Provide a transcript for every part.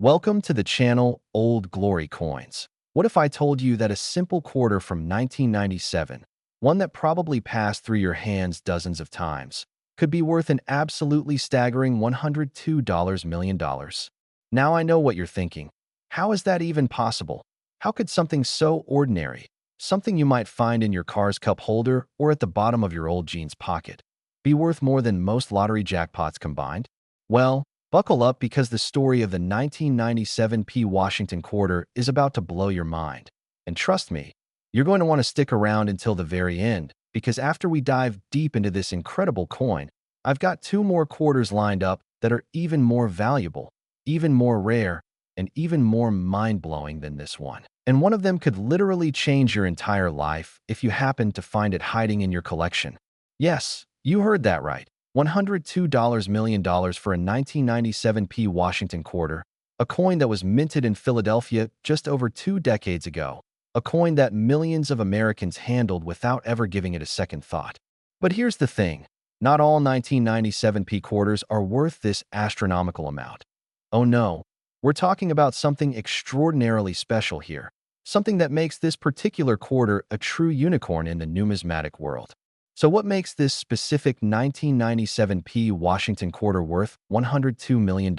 Welcome to the channel Old Glory Coins. What if I told you that a simple quarter from 1997, one that probably passed through your hands dozens of times, could be worth an absolutely staggering $102 million? Now I know what you're thinking. How is that even possible? How could something so ordinary, something you might find in your car's cup holder or at the bottom of your old jeans pocket, be worth more than most lottery jackpots combined? Well, buckle up because the story of the 1997 Washington quarter is about to blow your mind. And trust me, you're going to want to stick around until the very end, because after we dive deep into this incredible coin, I've got two more quarters lined up that are even more valuable, even more rare, and even more mind-blowing than this one. And one of them could literally change your entire life if you happen to find it hiding in your collection. Yes, you heard that right. $102 million for a 1997 Washington quarter, a coin that was minted in Philadelphia just over 2 decades ago, a coin that millions of Americans handled without ever giving it a second thought. But here's the thing, not all 1997 quarters are worth this astronomical amount. Oh no, we're talking about something extraordinarily special here, something that makes this particular quarter a true unicorn in the numismatic world. So what makes this specific 1997 Washington quarter worth $102 million?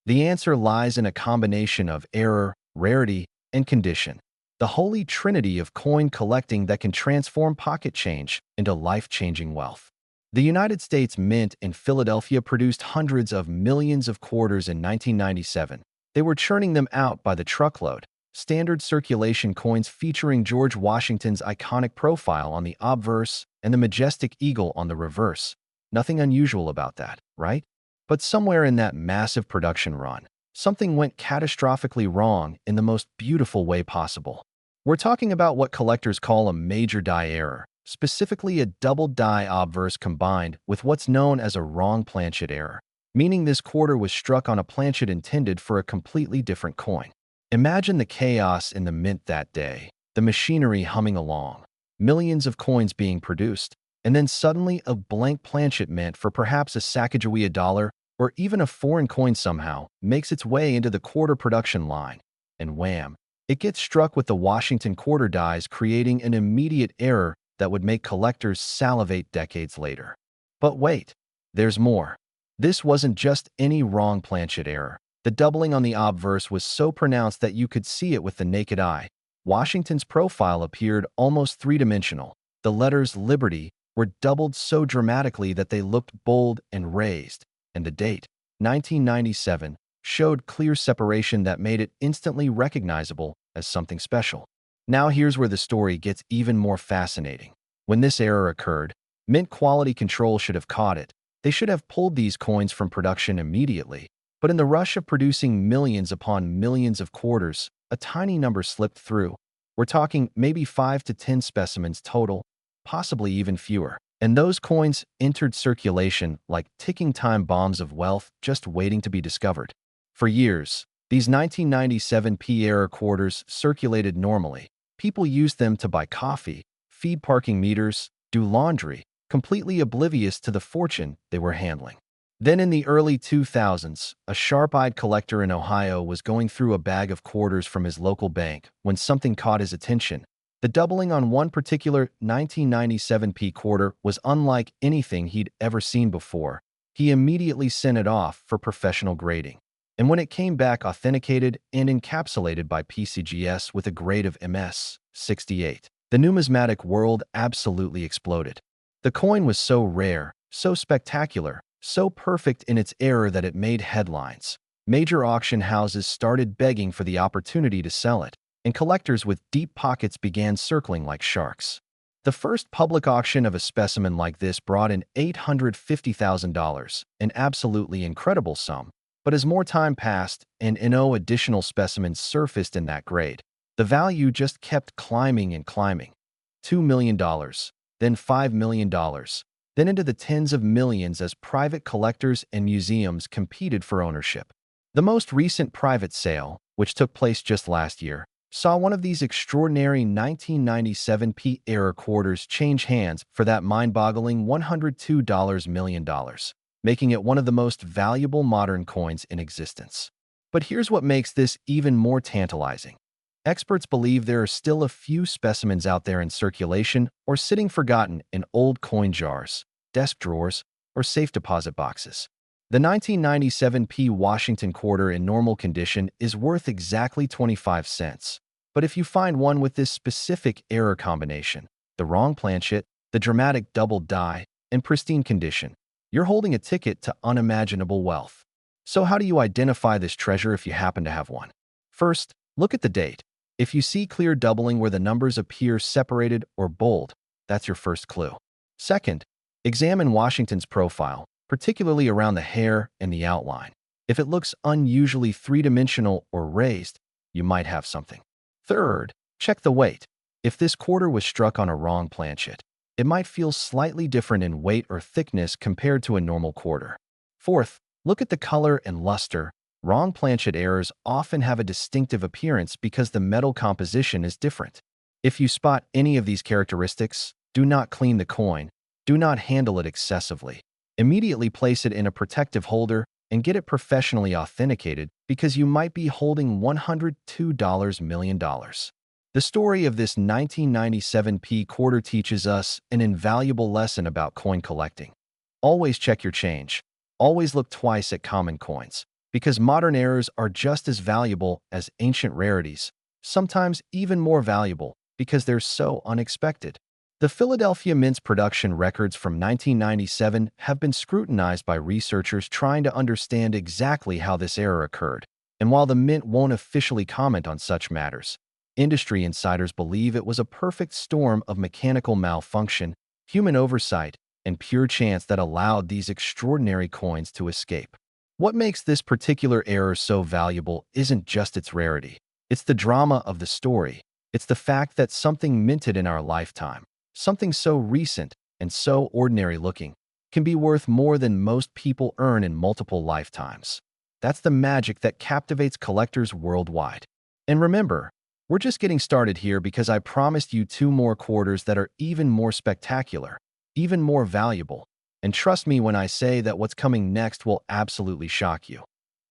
The answer lies in a combination of error, rarity, and condition. The holy trinity of coin collecting that can transform pocket change into life-changing wealth. The United States Mint in Philadelphia produced hundreds of millions of quarters in 1997. They were churning them out by the truckload. Standard circulation coins featuring George Washington's iconic profile on the obverse and the majestic eagle on the reverse. Nothing unusual about that, right? But somewhere in that massive production run, something went catastrophically wrong in the most beautiful way possible. We're talking about what collectors call a major die error, specifically a double die obverse combined with what's known as a wrong planchet error, meaning this quarter was struck on a planchet intended for a completely different coin. Imagine the chaos in the mint that day, the machinery humming along, millions of coins being produced, and then suddenly a blank planchet meant for perhaps a Sacagawea dollar or even a foreign coin somehow makes its way into the quarter production line, and wham, it gets struck with the Washington quarter dies, creating an immediate error that would make collectors salivate decades later. But wait, there's more. This wasn't just any wrong planchet error. The doubling on the obverse was so pronounced that you could see it with the naked eye. Washington's profile appeared almost three-dimensional. The letters Liberty were doubled so dramatically that they looked bold and raised, and the date, 1997, showed clear separation that made it instantly recognizable as something special. Now here's where the story gets even more fascinating. When this error occurred, Mint quality control should have caught it. They should have pulled these coins from production immediately. But in the rush of producing millions upon millions of quarters, a tiny number slipped through. We're talking maybe 5 to 10 specimens total, possibly even fewer. And those coins entered circulation like ticking time bombs of wealth just waiting to be discovered. For years, these 1997 error quarters circulated normally. People used them to buy coffee, feed parking meters, do laundry, completely oblivious to the fortune they were handling. Then in the early 2000s, a sharp-eyed collector in Ohio was going through a bag of quarters from his local bank when something caught his attention. The doubling on one particular 1997 quarter was unlike anything he'd ever seen before. He immediately sent it off for professional grading. And when it came back authenticated and encapsulated by PCGS with a grade of MS 68, the numismatic world absolutely exploded. The coin was so rare, so spectacular, so perfect in its error that it made headlines. Major auction houses started begging for the opportunity to sell it, and collectors with deep pockets began circling like sharks. The first public auction of a specimen like this brought in $850,000, an absolutely incredible sum. But as more time passed and additional specimens surfaced in that grade, the value just kept climbing and climbing. $2 million, then $5 million, then into the tens of millions as private collectors and museums competed for ownership. The most recent private sale, which took place just last year, saw one of these extraordinary 1997 error quarters change hands for that mind-boggling $102 million, making it one of the most valuable modern coins in existence. But here's what makes this even more tantalizing. Experts believe there are still a few specimens out there in circulation or sitting forgotten in old coin jars, desk drawers, or safe deposit boxes. The 1997 P Washington quarter in normal condition is worth exactly 25 cents. But if you find one with this specific error combination, the wrong planchet, the dramatic double die, and pristine condition, you're holding a ticket to unimaginable wealth. So how do you identify this treasure if you happen to have one? First, look at the date. If you see clear doubling where the numbers appear separated or bold, that's your first clue. Second, examine Washington's profile, particularly around the hair and the outline. If it looks unusually three-dimensional or raised, you might have something. Third, check the weight. If this quarter was struck on a wrong planchet, it might feel slightly different in weight or thickness compared to a normal quarter. Fourth, look at the color and luster. Wrong planchet errors often have a distinctive appearance because the metal composition is different. If you spot any of these characteristics, do not clean the coin. Do not handle it excessively. Immediately place it in a protective holder and get it professionally authenticated because you might be holding $102 million. The story of this 1997 P quarter teaches us an invaluable lesson about coin collecting. Always check your change. Always look twice at common coins, because modern errors are just as valuable as ancient rarities, sometimes even more valuable because they're so unexpected. The Philadelphia Mint's production records from 1997 have been scrutinized by researchers trying to understand exactly how this error occurred. And while the Mint won't officially comment on such matters, industry insiders believe it was a perfect storm of mechanical malfunction, human oversight, and pure chance that allowed these extraordinary coins to escape. What makes this particular error so valuable isn't just its rarity. It's the drama of the story. It's the fact that something minted in our lifetime, something so recent and so ordinary looking, can be worth more than most people earn in multiple lifetimes. That's the magic that captivates collectors worldwide. And remember, we're just getting started here because I promised you 2 more quarters that are even more spectacular, even more valuable. And trust me when I say that what's coming next will absolutely shock you.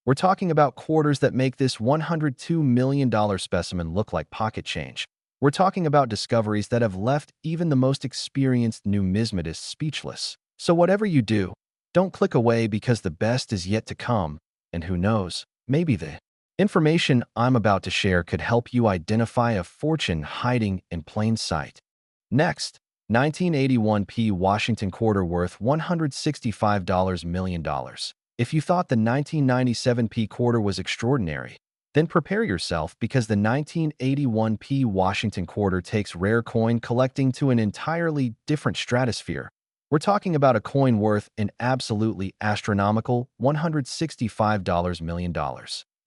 We're talking about quarters that make this $102 million specimen look like pocket change. We're talking about discoveries that have left even the most experienced numismatists speechless. So whatever you do, don't click away because the best is yet to come, and who knows, maybe the information I'm about to share could help you identify a fortune hiding in plain sight. Next, 1981 P Washington quarter worth $165 million. If you thought the 1997 P quarter was extraordinary, then prepare yourself because the 1981 P Washington quarter takes rare coin collecting to an entirely different stratosphere. We're talking about a coin worth an absolutely astronomical $165 million.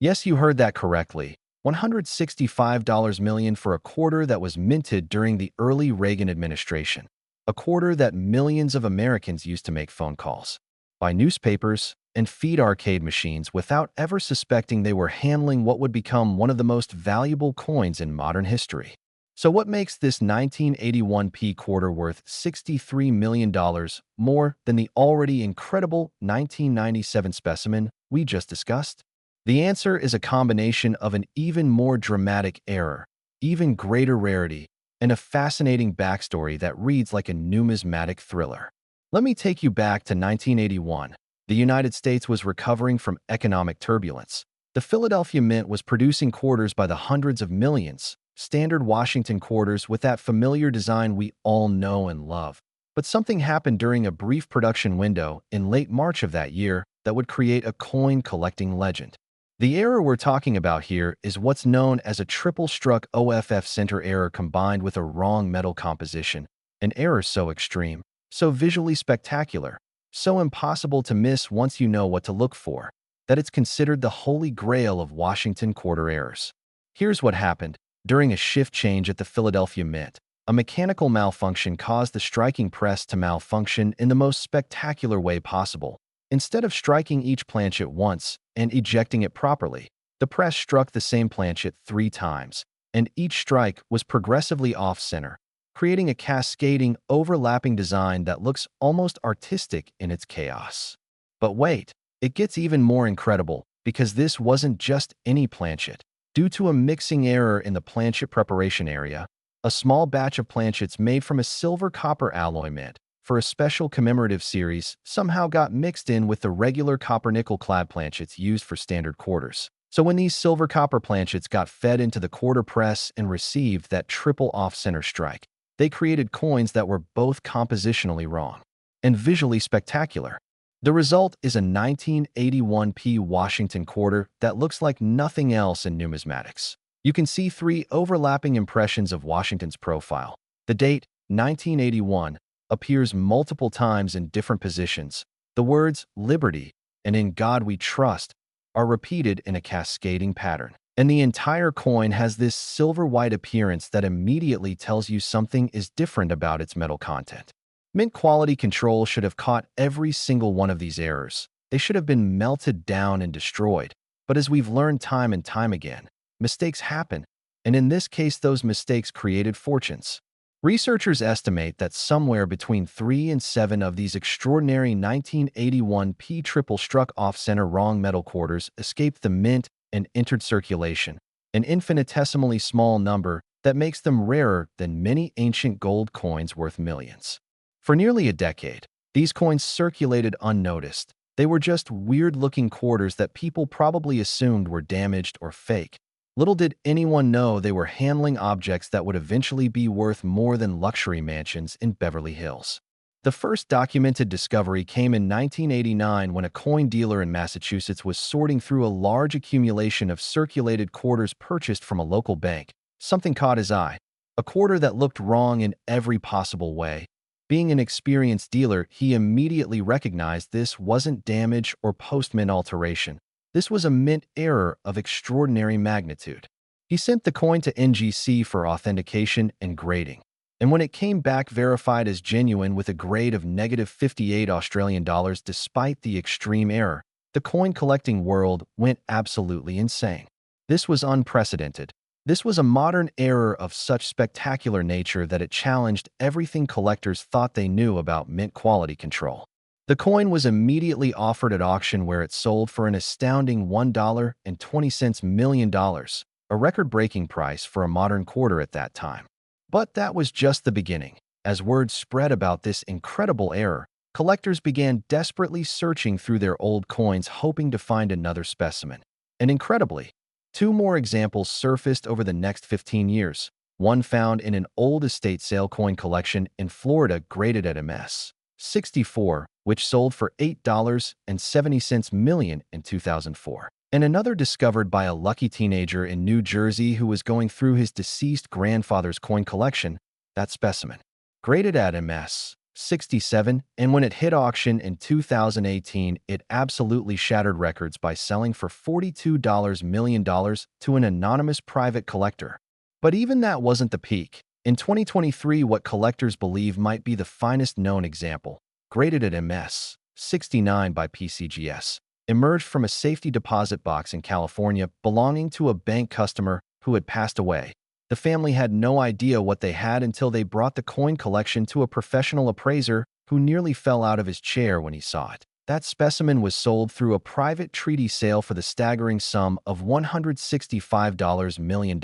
Yes, you heard that correctly. $165 million for a quarter that was minted during the early Reagan administration. A quarter that millions of Americans used to make phone calls, buy newspapers, and feed arcade machines without ever suspecting they were handling what would become one of the most valuable coins in modern history. So what makes this 1981 P quarter worth $63 million more than the already incredible 1997 specimen we just discussed? The answer is a combination of an even more dramatic error, even greater rarity, and a fascinating backstory that reads like a numismatic thriller. Let me take you back to 1981. The United States was recovering from economic turbulence. The Philadelphia Mint was producing quarters by the hundreds of millions, standard Washington quarters with that familiar design we all know and love. But something happened during a brief production window in late March of that year that would create a coin-collecting legend. The error we're talking about here is what's known as a triple-struck OFF center error combined with a wrong metal composition, an error so extreme, so visually spectacular, so impossible to miss once you know what to look for, that it's considered the holy grail of Washington quarter errors. Here's what happened. During a shift change at the Philadelphia Mint, a mechanical malfunction caused the striking press to malfunction in the most spectacular way possible. Instead of striking each planchet once and ejecting it properly, the press struck the same planchet 3 times, and each strike was progressively off-center, creating a cascading, overlapping design that looks almost artistic in its chaos. But wait, it gets even more incredible. because this wasn't just any planchet. Due to a mixing error in the planchet preparation area, a small batch of planchets made from a silver-copper alloy mint for a special commemorative series somehow got mixed in with the regular copper-nickel clad planchets used for standard quarters. So when these silver-copper planchets got fed into the quarter press and received that triple off-center strike, they created coins that were both compositionally wrong and visually spectacular. The result is a 1981p Washington quarter that looks like nothing else in numismatics. You can see three overlapping impressions of Washington's profile. The date, 1981, appears multiple times in different positions. The words "Liberty" and "In God We Trust" are repeated in a cascading pattern. And the entire coin has this silver-white appearance that immediately tells you something is different about its metal content. Mint quality control should have caught every single one of these errors. They should have been melted down and destroyed. But as we've learned time and time again, mistakes happen, and in this case those mistakes created fortunes. Researchers estimate that somewhere between 3 and 7 of these extraordinary 1981p triple-struck off-center wrong metal quarters escaped the mint and entered circulation, an infinitesimally small number that makes them rarer than many ancient gold coins worth millions. For nearly a decade, these coins circulated unnoticed. They were just weird-looking quarters that people probably assumed were damaged or fake. Little did anyone know they were handling objects that would eventually be worth more than luxury mansions in Beverly Hills. The first documented discovery came in 1989 when a coin dealer in Massachusetts was sorting through a large accumulation of circulated quarters purchased from a local bank. Something caught his eye, a quarter that looked wrong in every possible way. Being an experienced dealer, he immediately recognized this wasn't damage or post-mint alteration. This was a mint error of extraordinary magnitude. He sent the coin to NGC for authentication and grading, and when it came back verified as genuine with a grade of -58 Australian dollars despite the extreme error, the coin collecting world went absolutely insane. This was unprecedented. This was a modern error of such spectacular nature that it challenged everything collectors thought they knew about mint quality control. The coin was immediately offered at auction where it sold for an astounding $1.20 million, a record-breaking price for a modern quarter at that time. But that was just the beginning. As word spread about this incredible error, collectors began desperately searching through their old coins hoping to find another specimen. And incredibly, 2 more examples surfaced over the next 15 years, one found in an old estate sale coin collection in Florida graded at MS 64, which sold for $8.70 million in 2004, and another discovered by a lucky teenager in New Jersey who was going through his deceased grandfather's coin collection. That specimen, graded at MS 67, and when it hit auction in 2018, it absolutely shattered records by selling for $42 million to an anonymous private collector. But even that wasn't the peak. In 2023, what collectors believe might be the finest known example, graded at MS 69 by PCGS, emerged from a safety deposit box in California belonging to a bank customer who had passed away. The family had no idea what they had until they brought the coin collection to a professional appraiser who nearly fell out of his chair when he saw it. That specimen was sold through a private treaty sale for the staggering sum of $165 million,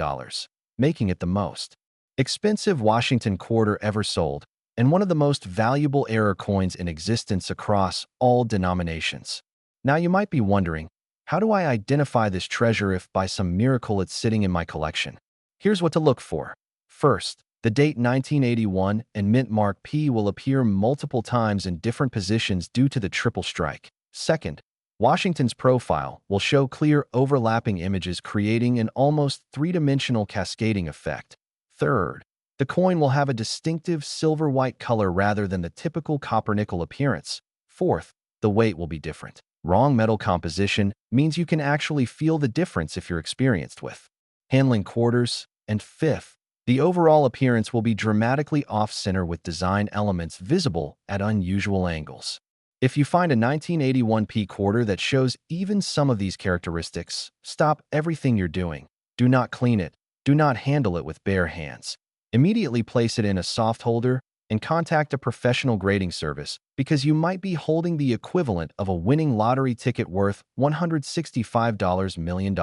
making it the most expensive Washington quarter ever sold and one of the most valuable error coins in existence across all denominations. Now you might be wondering, how do I identify this treasure if by some miracle it's sitting in my collection? Here's what to look for. First, the date 1981 and mint mark P will appear multiple times in different positions due to the triple strike. Second, Washington's profile will show clear overlapping images creating an almost three-dimensional cascading effect. Third, the coin will have a distinctive silver-white color rather than the typical copper-nickel appearance. Fourth, the weight will be different. Wrong metal composition means you can actually feel the difference if you're experienced with handling quarters. And fifth, the overall appearance will be dramatically off-center with design elements visible at unusual angles. If you find a 1981p quarter that shows even some of these characteristics, stop everything you're doing. Do not clean it. Do not handle it with bare hands. Immediately place it in a soft holder and contact a professional grading service because you might be holding the equivalent of a winning lottery ticket worth $165 million.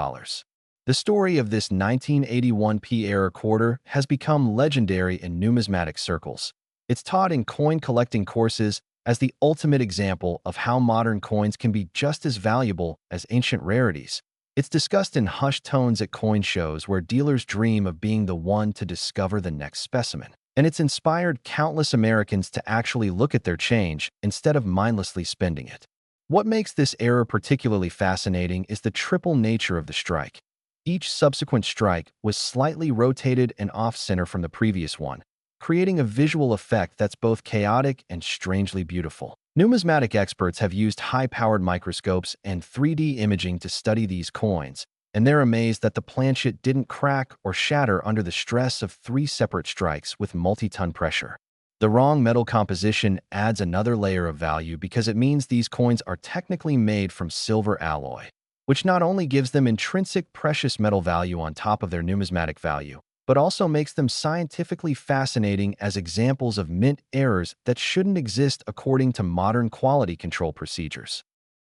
The story of this 1981 P-era quarter has become legendary in numismatic circles. It's taught in coin collecting courses as the ultimate example of how modern coins can be just as valuable as ancient rarities. It's discussed in hushed tones at coin shows where dealers dream of being the one to discover the next specimen. And it's inspired countless Americans to actually look at their change instead of mindlessly spending it. What makes this era particularly fascinating is the triple nature of the strike. Each subsequent strike was slightly rotated and off-center from the previous one, creating a visual effect that's both chaotic and strangely beautiful. Numismatic experts have used high-powered microscopes and 3D imaging to study these coins, and they're amazed that the planchet didn't crack or shatter under the stress of 3 separate strikes with multi-ton pressure. The wrong metal composition adds another layer of value because it means these coins are technically made from silver alloy, which not only gives them intrinsic precious metal value on top of their numismatic value, but also makes them scientifically fascinating as examples of mint errors that shouldn't exist according to modern quality control procedures.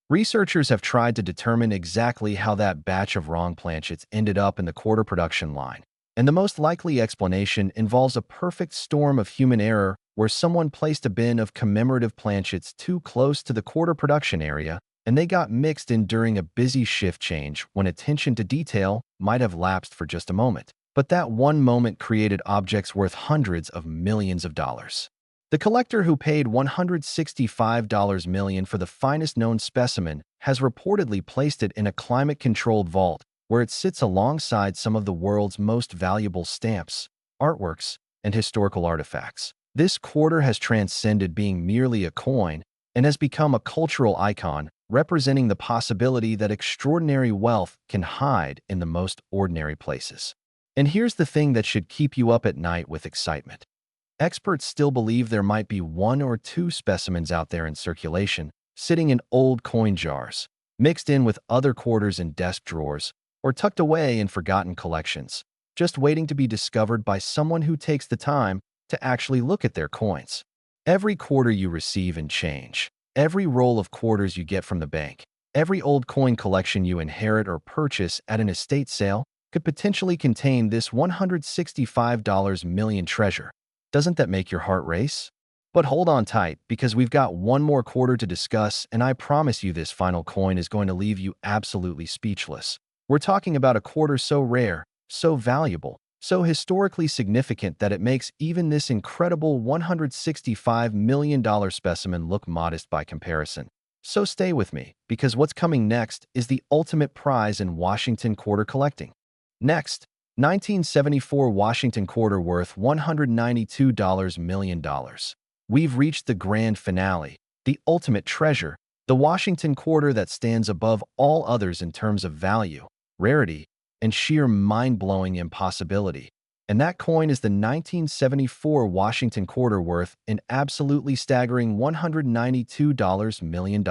Researchers have tried to determine exactly how that batch of wrong planchets ended up in the quarter production line, and the most likely explanation involves a perfect storm of human error where someone placed a bin of commemorative planchets too close to the quarter production area, and they got mixed in during a busy shift change when attention to detail might have lapsed for just a moment. But that one moment created objects worth hundreds of millions of dollars. The collector who paid $165 million for the finest known specimen has reportedly placed it in a climate-controlled vault where it sits alongside some of the world's most valuable stamps, artworks, and historical artifacts. This quarter has transcended being merely a coin and has become a cultural icon representing the possibility that extraordinary wealth can hide in the most ordinary places. And here's the thing that should keep you up at night with excitement. Experts still believe there might be 1 or 2 specimens out there in circulation, sitting in old coin jars, mixed in with other quarters in desk drawers, or tucked away in forgotten collections, just waiting to be discovered by someone who takes the time to actually look at their coins. Every quarter you receive in change, every roll of quarters you get from the bank, every old coin collection you inherit or purchase at an estate sale could potentially contain this $165 million treasure. Doesn't that make your heart race? But hold on tight, because we've got one more quarter to discuss, and I promise you this final coin is going to leave you absolutely speechless. We're talking about a quarter so rare, so valuable, so historically significant that it makes even this incredible $165 million specimen look modest by comparison. So stay with me, because what's coming next is the ultimate prize in Washington quarter collecting. Next, 1974 Washington quarter worth $192 million. We've reached the grand finale, the ultimate treasure, the Washington quarter that stands above all others in terms of value, rarity, and sheer mind-blowing impossibility. And that coin is the 1974 Washington quarter worth an absolutely staggering $192 million.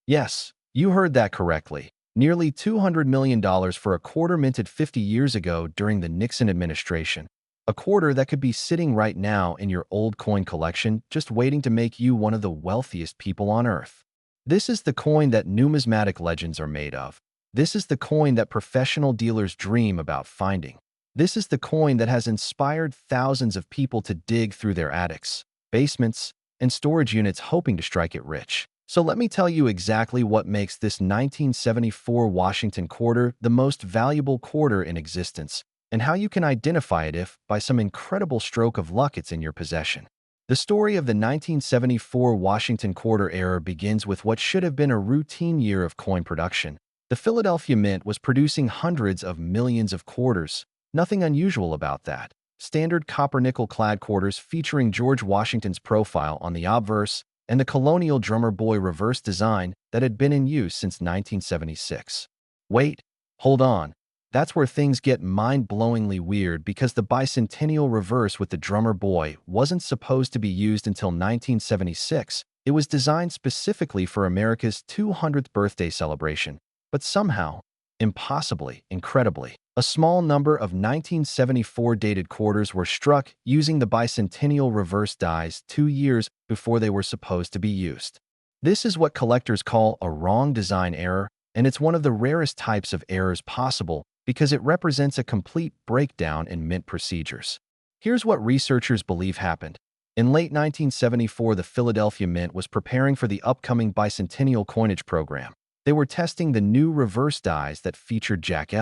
Yes, you heard that correctly. Nearly $200 million for a quarter minted 50 years ago during the Nixon administration. A quarter that could be sitting right now in your old coin collection just waiting to make you one of the wealthiest people on Earth. This is the coin that numismatic legends are made of. This is the coin that professional dealers dream about finding. This is the coin that has inspired thousands of people to dig through their attics, basements, and storage units hoping to strike it rich. So let me tell you exactly what makes this 1974 Washington quarter the most valuable quarter in existence, and how you can identify it if, by some incredible stroke of luck, it's in your possession. The story of the 1974 Washington quarter era begins with what should have been a routine year of coin production. The Philadelphia Mint was producing hundreds of millions of quarters. Nothing unusual about that. Standard copper-nickel-clad quarters featuring George Washington's profile on the obverse, and the colonial drummer boy reverse design that had been in use since 1976. Wait, hold on. That's where things get mind-blowingly weird, because the bicentennial reverse with the drummer boy wasn't supposed to be used until 1976. It was designed specifically for America's 200th birthday celebration. But somehow, Impossibly, incredibly, a small number of 1974 dated quarters were struck using the bicentennial reverse dies 2 years before they were supposed to be used. This is what collectors call a wrong design error, and it's one of the rarest types of errors possible because it represents a complete breakdown in mint procedures. Here's what researchers believe happened. In late 1974, the Philadelphia Mint was preparing for the upcoming bicentennial coinage program. They were testing the new reverse dies that featured Jack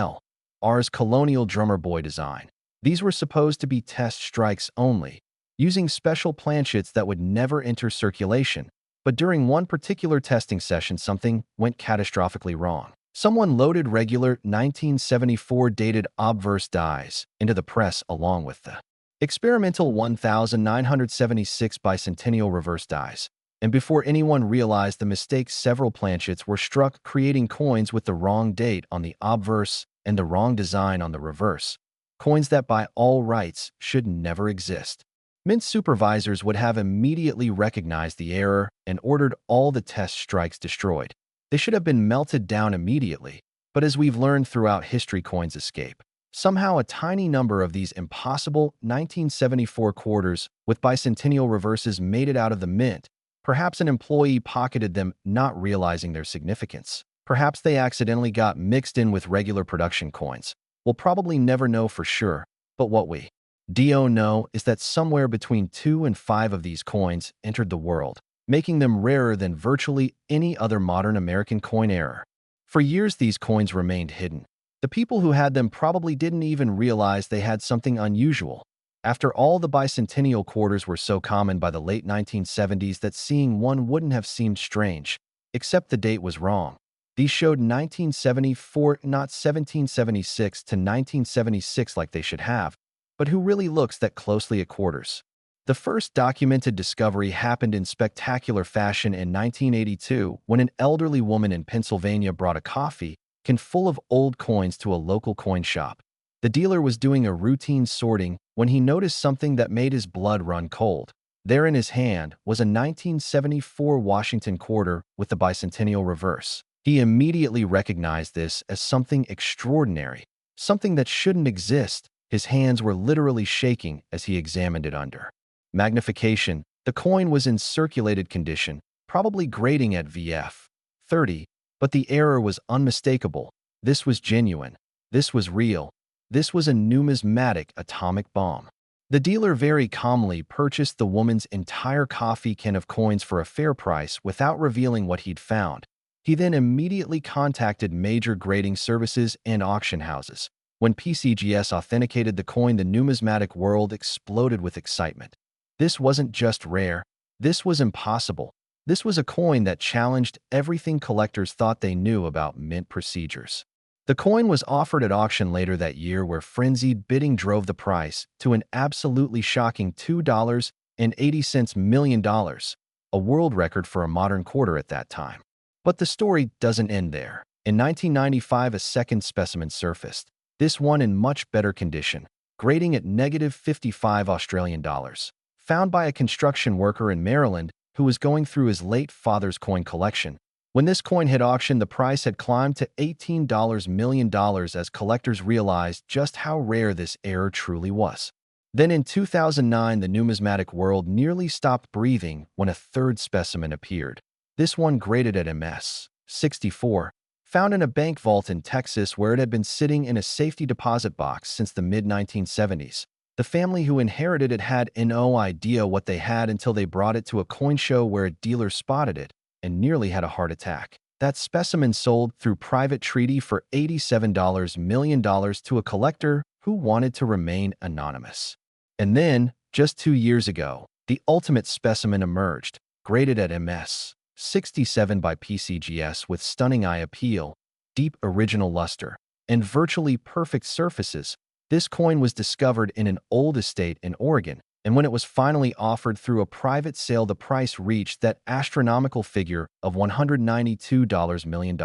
R's colonial drummer boy design. These were supposed to be test strikes only, using special planchets that would never enter circulation. But during one particular testing session, something went catastrophically wrong. Someone loaded regular 1974 dated obverse dies into the press along with the experimental 1976 bicentennial reverse dies. And before anyone realized the mistake, several planchets were struck, creating coins with the wrong date on the obverse and the wrong design on the reverse. Coins that by all rights should never exist. Mint supervisors would have immediately recognized the error and ordered all the test strikes destroyed. They should have been melted down immediately, but as we've learned throughout history, coins escape. Somehow a tiny number of these impossible 1974 quarters with bicentennial reverses made it out of the mint. Perhaps an employee pocketed them, not realizing their significance. Perhaps they accidentally got mixed in with regular production coins. We'll probably never know for sure, but what we do know is that somewhere between 2 and 5 of these coins entered the world, making them rarer than virtually any other modern American coin error. For years, these coins remained hidden. The people who had them probably didn't even realize they had something unusual. After all, the bicentennial quarters were so common by the late 1970s that seeing one wouldn't have seemed strange, except the date was wrong. These showed 1974, not 1776 to 1976 like they should have, but who really looks that closely at quarters? The first documented discovery happened in spectacular fashion in 1982 when an elderly woman in Pennsylvania brought a coffee can full of old coins to a local coin shop. The dealer was doing a routine sorting when he noticed something that made his blood run cold. There in his hand was a 1974 Washington quarter with the bicentennial reverse. He immediately recognized this as something extraordinary, something that shouldn't exist. His hands were literally shaking as he examined it under magnification. The coin was in circulated condition, probably grading at VF 30, but the error was unmistakable. This was genuine. This was real. This was a numismatic atomic bomb. The dealer very calmly purchased the woman's entire coffee can of coins for a fair price without revealing what he'd found. He then immediately contacted major grading services and auction houses. When PCGS authenticated the coin, the numismatic world exploded with excitement. This wasn't just rare. This was impossible. This was a coin that challenged everything collectors thought they knew about mint procedures. The coin was offered at auction later that year, where frenzied bidding drove the price to an absolutely shocking $2.80 million, a world record for a modern quarter at that time. But the story doesn't end there. In 1995, a second specimen surfaced, this one in much better condition, grading at -55 Australian dollars. Found by a construction worker in Maryland who was going through his late father's coin collection. When this coin hit auction, the price had climbed to $18 million as collectors realized just how rare this error truly was. Then in 2009, the numismatic world nearly stopped breathing when a third specimen appeared. This one graded at MS 64, found in a bank vault in Texas where it had been sitting in a safety deposit box since the mid-1970s. The family who inherited it had no idea what they had until they brought it to a coin show where a dealer spotted it and nearly had a heart attack. That specimen sold through private treaty for $87 million to a collector who wanted to remain anonymous. And then, just 2 years ago, the ultimate specimen emerged, graded at MS 67 by PCGS with stunning eye appeal, deep original luster, and virtually perfect surfaces. This coin was discovered in an old estate in Oregon, and when it was finally offered through a private sale, the price reached that astronomical figure of $192 million,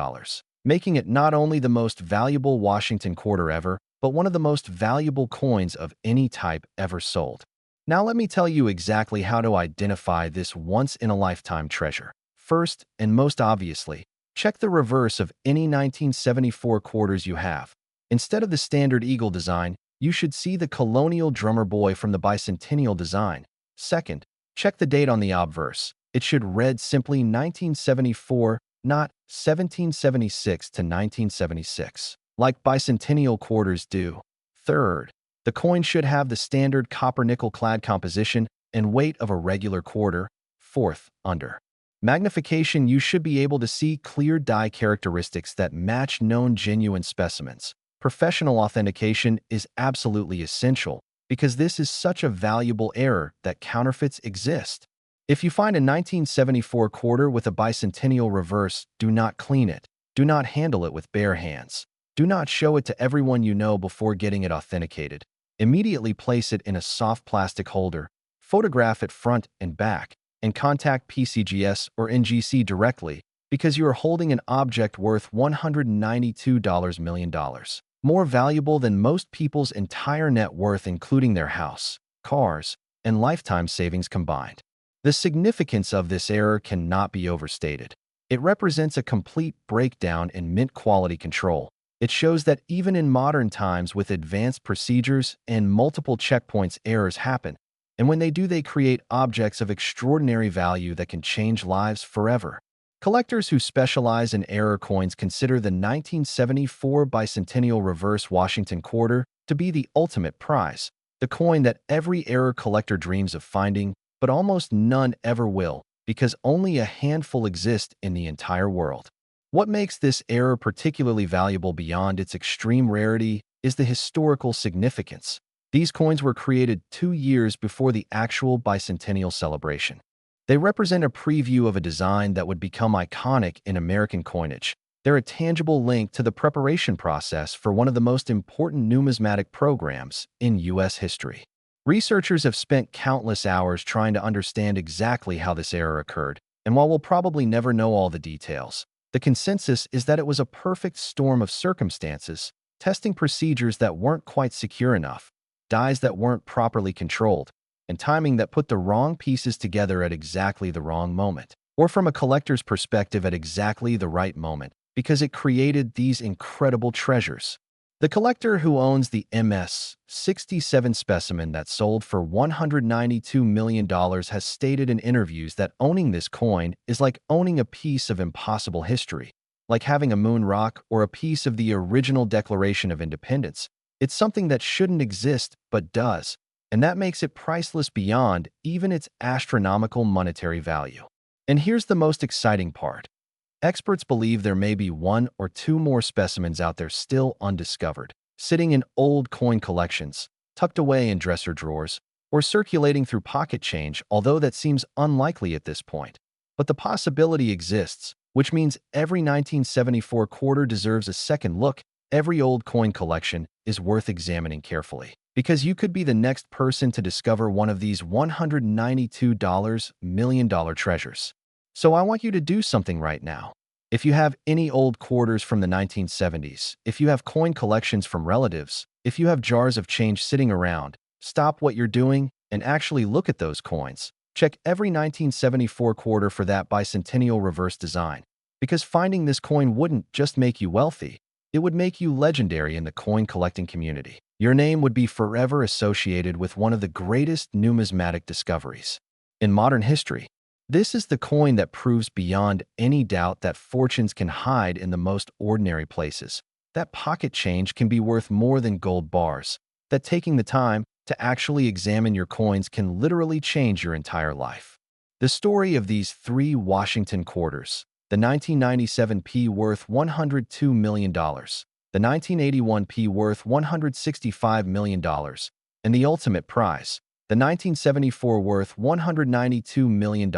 making it not only the most valuable Washington quarter ever, but one of the most valuable coins of any type ever sold. Now let me tell you exactly how to identify this once-in-a-lifetime treasure. First, and most obviously, Check the reverse of any 1974 quarters you have. Instead of the standard eagle design, you should see the colonial drummer boy from the bicentennial design. Second, check the date on the obverse. It should read simply 1974, not 1776 to 1976, like bicentennial quarters do. Third, the coin should have the standard copper-nickel clad composition and weight of a regular quarter. Fourth, under magnification, you should be able to see clear die characteristics that match known genuine specimens. Professional authentication is absolutely essential because this is such a valuable error that counterfeits exist. If you find a 1974 quarter with a bicentennial reverse, do not clean it. Do not handle it with bare hands. Do not show it to everyone you know before getting it authenticated. Immediately place it in a soft plastic holder, photograph it front and back, and contact PCGS or NGC directly because you are holding an object worth $192 million, more valuable than most people's entire net worth, including their house, cars, and lifetime savings combined. The significance of this error cannot be overstated. It represents a complete breakdown in mint quality control. It shows that even in modern times with advanced procedures and multiple checkpoints, errors happen. And when they do, they create objects of extraordinary value that can change lives forever. Collectors who specialize in error coins consider the 1974 bicentennial reverse Washington quarter to be the ultimate prize, the coin that every error collector dreams of finding, but almost none ever will, because only a handful exist in the entire world. What makes this error particularly valuable beyond its extreme rarity is the historical significance. These coins were created 2 years before the actual bicentennial celebration. They represent a preview of a design that would become iconic in American coinage. They're a tangible link to the preparation process for one of the most important numismatic programs in U.S. history. Researchers have spent countless hours trying to understand exactly how this error occurred, and while we'll probably never know all the details, the consensus is that it was a perfect storm of circumstances, testing procedures that weren't quite secure enough, dies that weren't properly controlled, and timing that put the wrong pieces together at exactly the wrong moment, or from a collector's perspective at exactly the right moment, because it created these incredible treasures. The collector who owns the MS-67 specimen that sold for $192 million has stated in interviews that owning this coin is like owning a piece of impossible history, like having a moon rock or a piece of the original Declaration of Independence. It's something that shouldn't exist but does, and that makes it priceless beyond even its astronomical monetary value. And here's the most exciting part. Experts believe there may be 1 or 2 more specimens out there still undiscovered, sitting in old coin collections, tucked away in dresser drawers, or circulating through pocket change, although that seems unlikely at this point. But the possibility exists, which means every 1974 quarter deserves a second look. Every old coin collection is worth examining carefully, because you could be the next person to discover one of these $192 million treasures. So I want you to do something right now. If you have any old quarters from the 1970s, if you have coin collections from relatives, if you have jars of change sitting around, stop what you're doing and actually look at those coins. Check every 1974 quarter for that bicentennial reverse design, because finding this coin wouldn't just make you wealthy, it would make you legendary in the coin collecting community. Your name would be forever associated with one of the greatest numismatic discoveries in modern history. This is the coin that proves beyond any doubt that fortunes can hide in the most ordinary places, that pocket change can be worth more than gold bars, that taking the time to actually examine your coins can literally change your entire life. The story of these 3 Washington quarters, the 1997 P worth $102 million, the 1981 P worth $165 million, and the ultimate prize, the 1974 worth $192 million,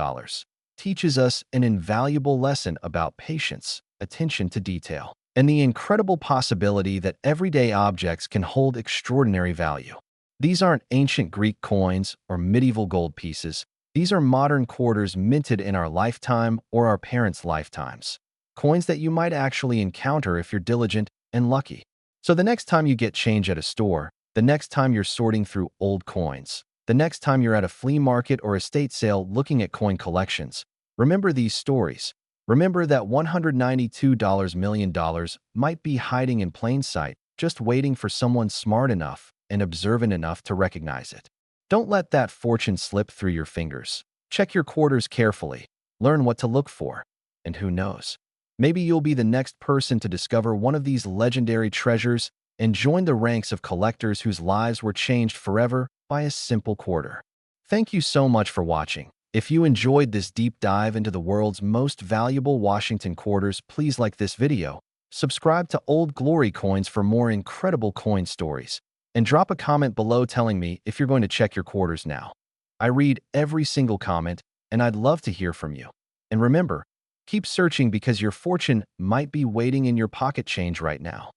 teaches us an invaluable lesson about patience, attention to detail, and the incredible possibility that everyday objects can hold extraordinary value. These aren't ancient Greek coins or medieval gold pieces. These are modern quarters minted in our lifetime or our parents' lifetimes. Coins that you might actually encounter if you're diligent and lucky. So the next time you get change at a store, the next time you're sorting through old coins, the next time you're at a flea market or estate sale looking at coin collections, remember these stories. Remember that $192 million might be hiding in plain sight, just waiting for someone smart enough and observant enough to recognize it. Don't let that fortune slip through your fingers. Check your quarters carefully, learn what to look for, and who knows? Maybe you'll be the next person to discover one of these legendary treasures and join the ranks of collectors whose lives were changed forever by a simple quarter. Thank you so much for watching. If you enjoyed this deep dive into the world's most valuable Washington quarters, please like this video, subscribe to Old Glory Coins for more incredible coin stories, and drop a comment below telling me if you're going to check your quarters now. I read every single comment, and I'd love to hear from you. And remember, keep searching because your fortune might be waiting in your pocket change right now.